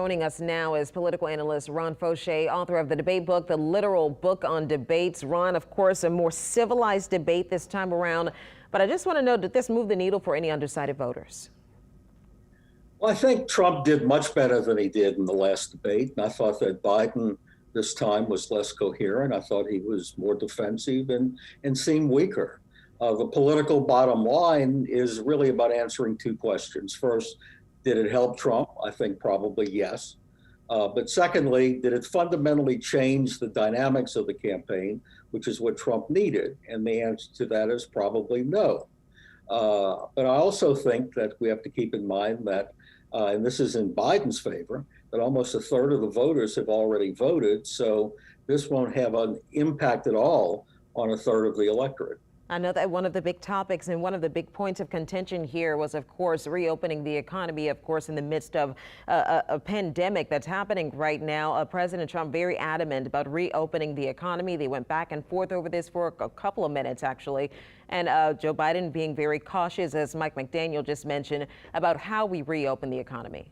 Joining us now is political analyst Ron Faucheux, author of the debate book, The Literal Book on Debates. Ron, of course, a more civilized debate this time around. But I just want to know, did this move the needle for any undecided voters? Well, I think Trump did much better than he did in the last debate. And I thought that Biden this time was less coherent. I thought he was more defensive and seemed weaker. The political bottom line is really about answering two questions. First, did it help Trump? I think probably yes. But secondly, did it fundamentally change the dynamics of the campaign, which is what Trump needed? And the answer to that is probably no. But I also think that we have to keep in mind that, and this is in Biden's favor, that almost a third of the voters have already voted. So this won't have an impact at all on a third of the electorate. I know that one of the big topics and one of the big points of contention here was, of course, reopening the economy, of course, in the midst of a pandemic that's happening right now. President Trump very adamant about reopening the economy. They went back and forth over this for a couple of minutes, actually. And Joe Biden being very cautious, as Mike McDaniel just mentioned, about how we reopen the economy.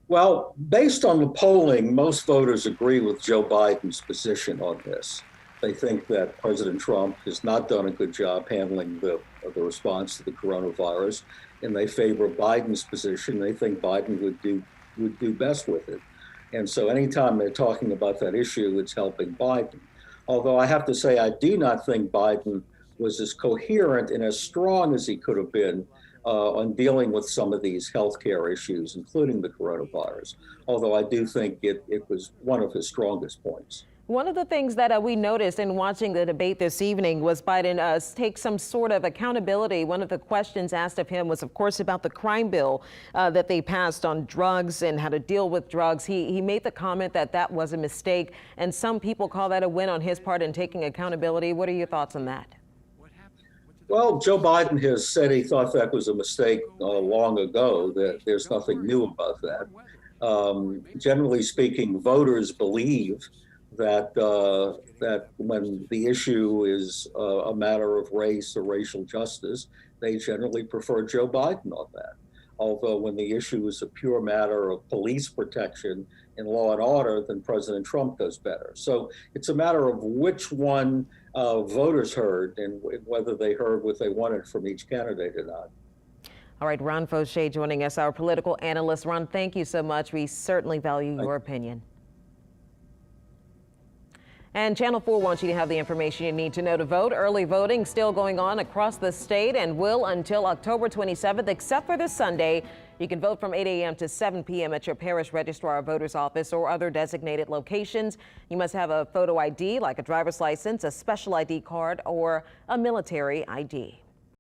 Well, based on the polling, most voters agree with Joe Biden's position on this. They think that President Trump has not done a good job handling the response to the coronavirus, and they favor Biden's position. They think Biden would do best with it. And so anytime they're talking about that issue, it's helping Biden. Although I have to say, I do not think Biden was as coherent and as strong as he could have been on dealing with some of these healthcare issues, including the coronavirus. Although I do think it was one of his strongest points. One of the things that we noticed in watching the debate this evening was Biden take some sort of accountability. One of the questions asked of him was, of course, about the crime bill that they passed on drugs and how to deal with drugs. He made the comment that that was a mistake, and some people call that a win on his part in taking accountability. What are your thoughts on that? Well, Joe Biden has said he thought that was a mistake long ago, that there's nothing new about that. Generally speaking, voters believe that when the issue is a matter of race or racial justice, they generally prefer Joe Biden on that. Although when the issue is a pure matter of police protection and law and order, then President Trump does better. So it's a matter of which one voters heard and whether they heard what they wanted from each candidate or not. All right, Ron Faucheux joining us, our political analyst. Ron, thank you so much. We certainly value your opinion. And Channel 4 wants you to have the information you need to know to vote. Early voting still going on across the state and will until October 27th, except for this Sunday. You can vote from 8 a.m. to 7 p.m. at your parish registrar of voters office or other designated locations. You must have a photo ID like a driver's license, a special ID card, or a military ID.